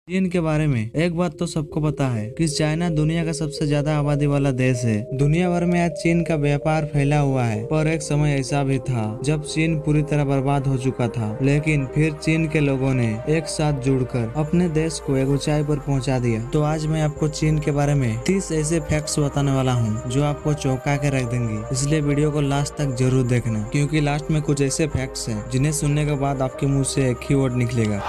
चीन के बारे में एक बात तो सबको पता है कि चाइना दुनिया का सबसे ज्यादा आबादी वाला देश है। दुनिया भर में आज चीन का व्यापार फैला हुआ है, पर एक समय ऐसा भी था जब चीन पूरी तरह बर्बाद हो चुका था। लेकिन फिर चीन के लोगों ने एक साथ जुड़कर अपने देश को एक ऊंचाई पर पहुंचा दिया। तो आज मैं आपको चीन के बारे में 30 ऐसे फैक्ट्स बताने वाला हूं जो आपको चौंका के रख देंगे। इसलिए वीडियो को लास्ट तक जरूर देखना, क्योंकि लास्ट में कुछ ऐसे फैक्ट्स हैं जिन्हें सुनने के बाद आपके मुंह से एक ही वर्ड निकलेगा।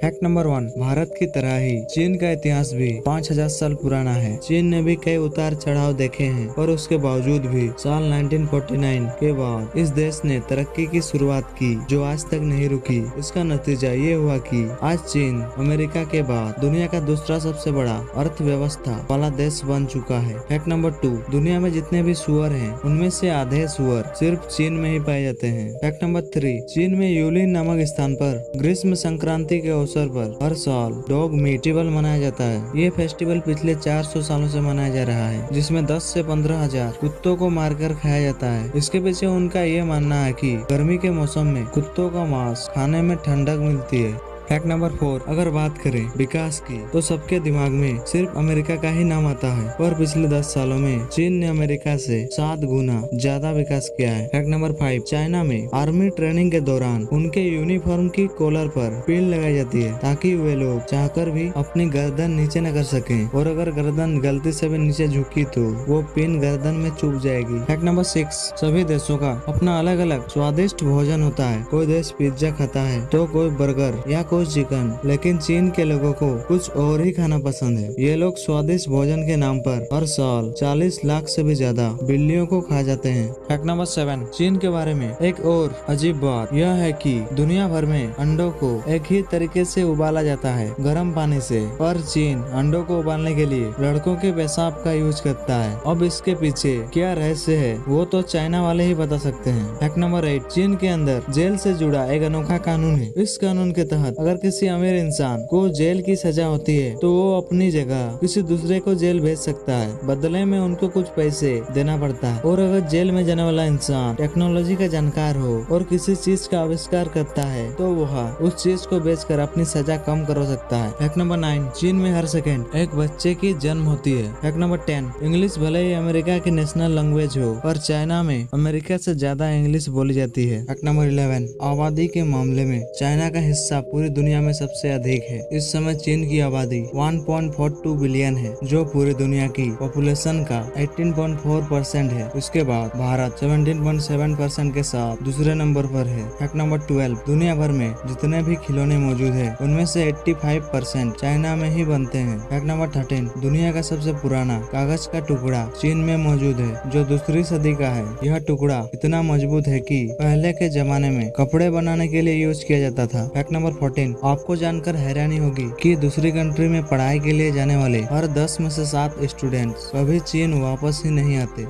फैक्ट नंबर 1, भारत की तरह ही चीन का इतिहास भी 5000 साल पुराना है। चीन ने भी कई उतार चढ़ाव देखे हैं, और उसके बावजूद भी साल 1949 के बाद इस देश ने तरक्की की शुरुआत की जो आज तक नहीं रुकी। इसका नतीजा ये हुआ कि आज चीन अमेरिका के बाद दुनिया का दूसरा सबसे बड़ा अर्थव्यवस्था वाला देश बन चुका है। फैक्ट नंबर 2, दुनिया में जितने भी सुअर हैं उनमें से आधे सुअर सिर्फ चीन में ही पाए जाते हैं। फैक्ट नंबर 3, चीन में यूलिन नामक स्थान पर ग्रीष्म संक्रांति के अवसर पर हर साल डॉग मीट फेस्टिवल मनाया जाता है। ये फेस्टिवल पिछले 400 सालों से मनाया जा रहा है, जिसमें 10 से 15 हजार कुत्तों को मारकर खाया जाता है। इसके पीछे उनका ये मानना है कि गर्मी के मौसम में कुत्तों का मांस खाने में ठंडक मिलती है। फैक्ट नंबर 4, अगर बात करें विकास की तो सबके दिमाग में सिर्फ अमेरिका का ही नाम आता है, पर पिछले 10 सालों में चीन ने अमेरिका से 7 गुना ज्यादा विकास किया है। फैक्ट नंबर 5, चाइना में आर्मी ट्रेनिंग के दौरान उनके यूनिफॉर्म की कॉलर पर पिन लगाई जाती है, ताकि वे लोग चाहकर भी अपनी गर्दन नीचे न कर सकें, और अगर गर्दन गलती से भी नीचे झुकी तो वो पिन गर्दन में चुभ जाएगी। फैक्ट नंबर 6, सभी देशों का अपना अलग अलग स्वादिष्ट भोजन होता है। कोई देश पिज्जा खाता है तो कोई बर्गर या चिकन, लेकिन चीन के लोगों को कुछ और ही खाना पसंद है। ये लोग स्वादिष्ट भोजन के नाम पर हर साल 40 लाख से भी ज्यादा बिल्लियों को खा जाते हैं। फैक्ट नंबर 7, चीन के बारे में एक और अजीब बात यह है कि दुनिया भर में अंडों को एक ही तरीके से उबाला जाता है, गर्म पानी से, पर चीन अंडों को उबालने के लिए लड़कों के पेशाब का यूज करता है। अब इसके पीछे क्या रहस्य है वो तो चाइना वाले ही बता सकते हैं। फैक्ट नंबर 8, चीन के अंदर जेल से जुड़ा एक अनोखा कानून है। इस कानून के तहत अगर किसी अमीर इंसान को जेल की सजा होती है तो वो अपनी जगह किसी दूसरे को जेल भेज सकता है, बदले में उनको कुछ पैसे देना पड़ता है। और अगर जेल में जाने वाला इंसान टेक्नोलॉजी का जानकार हो और किसी चीज का आविष्कार करता है तो वह उस चीज को बेचकर अपनी सजा कम कर सकता है। फैक्ट नंबर 9, चीन में हर सेकेंड एक बच्चे की जन्म होती है। फैक्ट नंबर 10, इंग्लिश भले ही अमेरिका की नेशनल लैंग्वेज हो, पर चाइना में अमेरिका से ज्यादा इंग्लिश बोली जाती है। फैक्ट नंबर 11, आबादी के मामले में चाइना का हिस्सा पूरी दुनिया में सबसे अधिक है। इस समय चीन की आबादी 1.42 बिलियन है, जो पूरी दुनिया की पॉपुलेशन का 18.4% है। उसके बाद भारत 17.7% के साथ दूसरे नंबर पर है। फैक्ट नंबर 12, दुनिया भर में जितने भी खिलौने मौजूद है उनमें से 85% चाइना में ही बनते हैं। फैक्ट नंबर 13, दुनिया का सबसे पुराना कागज का टुकड़ा चीन में मौजूद है, जो दूसरी सदी का है। यह टुकड़ा इतना मजबूत है कि पहले के जमाने में कपड़े बनाने के लिए यूज किया जाता था। फैक्ट नंबर 14, आपको जानकर हैरानी होगी कि दूसरी कंट्री में पढ़ाई के लिए जाने वाले हर 10 में से 7 स्टूडेंट्स कभी चीन वापस ही नहीं आते।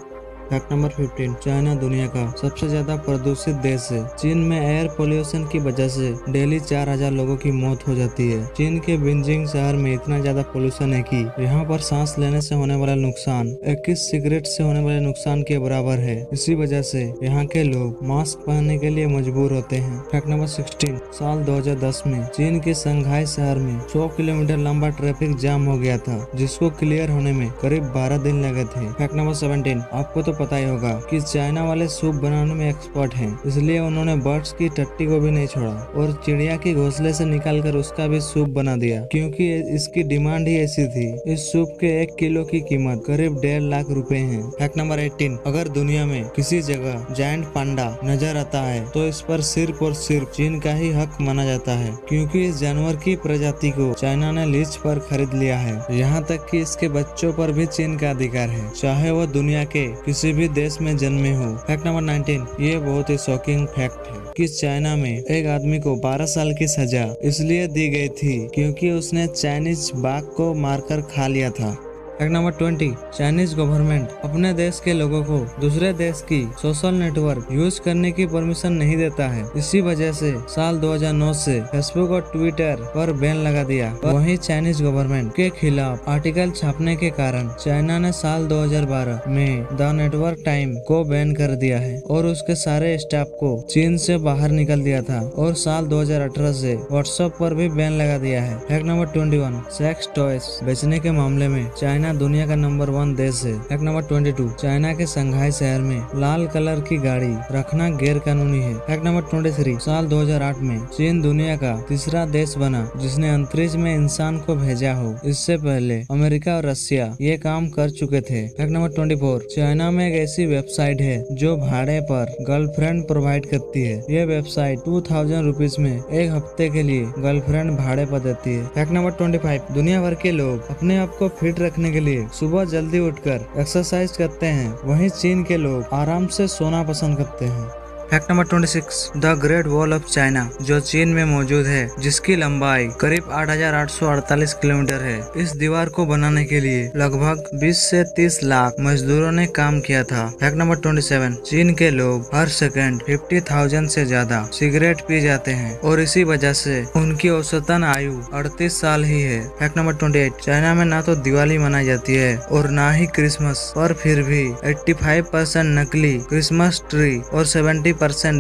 फैक्ट नंबर 15, चाइना दुनिया का सबसे ज्यादा प्रदूषित देश है। चीन में एयर पोल्यूशन की वजह से डेली 4000 लोगों की मौत हो जाती है। चीन के बीजिंग शहर में इतना ज्यादा पोल्यूशन है कि यहाँ पर सांस लेने से होने वाला नुकसान 21 सिगरेट से होने वाले नुकसान के बराबर है। इसी वजह से यहाँ के लोग मास्क पहनने के लिए मजबूर होते हैं। फैक्ट नंबर 16, साल 2010 में चीन के संघाई शहर में 100 किलोमीटर लंबा ट्रैफिक जाम हो गया था, जिसको क्लियर होने में करीब 12 दिन लगे थे। फैक्ट नंबर 17, आपको तो पता ही होगा कि चाइना वाले सूप बनाने में एक्सपर्ट हैं, इसलिए उन्होंने बर्ड्स की टट्टी को भी नहीं छोड़ा और चिड़िया की घोंसले से निकालकर उसका भी सूप बना दिया, क्योंकि इसकी डिमांड ही ऐसी थी। इस सूप के 1 किलो की कीमत करीब 1.5 लाख रुपए है। फैक्ट नंबर 18, अगर दुनिया में किसी जगह जायंट पांडा नजर आता है तो इस पर सिर्फ और सिर्फ चीन का ही हक माना जाता है, क्योंकि इस जानवर की प्रजाति को चाइना ने लीज पर खरीद लिया है। यहाँ तक कि इसके बच्चों पर भी चीन का अधिकार है, चाहे वो दुनिया के किसी भी देश में जन्मे हो। फैक्ट नंबर 19, ये बहुत ही शॉकिंग फैक्ट है कि चाइना में एक आदमी को 12 साल की सजा इसलिए दी गई थी क्योंकि उसने चाइनीज बाघ को मारकर खा लिया था। फैक्ट नंबर 20, चाइनीज गवर्नमेंट अपने देश के लोगों को दूसरे देश की सोशल नेटवर्क यूज करने की परमिशन नहीं देता है। इसी वजह से साल 2009 से फेसबुक और ट्विटर पर बैन लगा दिया। वहीं चाइनीज गवर्नमेंट के खिलाफ आर्टिकल छापने के कारण चाइना ने साल 2012 में द नेटवर्क टाइम को बैन कर दिया है और उसके सारे स्टाफ को चीन से बाहर निकल दिया था। और साल 2018 से व्हाट्सएप पर भी बैन लगा दिया है। फैक्ट नंबर 21, सेक्स टॉयज बेचने के मामले में चाइना दुनिया का नंबर 1 देश है। फैक्ट नंबर 22, चाइना के शंघाई शहर में लाल कलर की गाड़ी रखना गैर कानूनी है। फैक्ट नंबर 23, साल 2008 में चीन दुनिया का तीसरा देश बना जिसने अंतरिक्ष में इंसान को भेजा हो। इससे पहले अमेरिका और रशिया ये काम कर चुके थे। फैक्ट नंबर 24, चाइना में एक ऐसी वेबसाइट है जो भाड़े पर गर्लफ्रेंड प्रोवाइड करती है। ये वेबसाइट 2000 रुपीज में एक हफ्ते के लिए गर्लफ्रेंड भाड़े पर देती है। फैक्ट नंबर 25, दुनिया भर के लोग अपने आप को फिट रखने के लिए सुबह जल्दी उठकर एक्सरसाइज करते हैं, वहीं चीन के लोग आराम से सोना पसंद करते हैं। Fact number 26, the great wall of China जो चीन में मौजूद है, जिसकी लंबाई करीब 8,848 किलोमीटर है। इस दीवार को बनाने के लिए लगभग 20 से 30 लाख मजदूरों ने काम किया था। फैक्ट नंबर 27, चीन के लोग हर सेकंड 50,000 से ज्यादा सिगरेट पी जाते हैं और इसी वजह से उनकी औसतन आयु 38 साल ही है। फैक्ट नंबर 28, चाइना में ना तो दिवाली मनाई जाती है और ना ही क्रिसमस, पर फिर भी 85% नकली क्रिसमस ट्री और 70%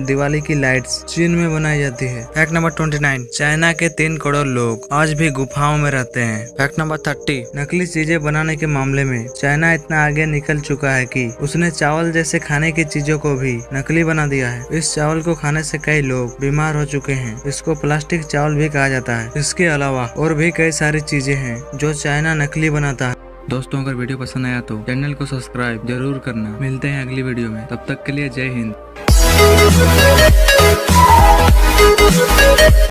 दिवाली की लाइट्स चीन में बनाई जाती है। फैक्ट नंबर 29, चाइना के 3 करोड़ लोग आज भी गुफाओं में रहते हैं। फैक्ट नंबर 30, नकली चीजें बनाने के मामले में चाइना इतना आगे निकल चुका है कि उसने चावल जैसे खाने की चीजों को भी नकली बना दिया है। इस चावल को खाने से कई लोग बीमार हो चुके हैं। इसको प्लास्टिक चावल भी कहा जाता है। इसके अलावा और भी कई सारी चीजें हैं जो चाइना नकली बनाता है। दोस्तों, अगर वीडियो पसंद आया तो चैनल को सब्सक्राइब जरूर करना। मिलते हैं अगली वीडियो में, तब तक के लिए जय हिंद।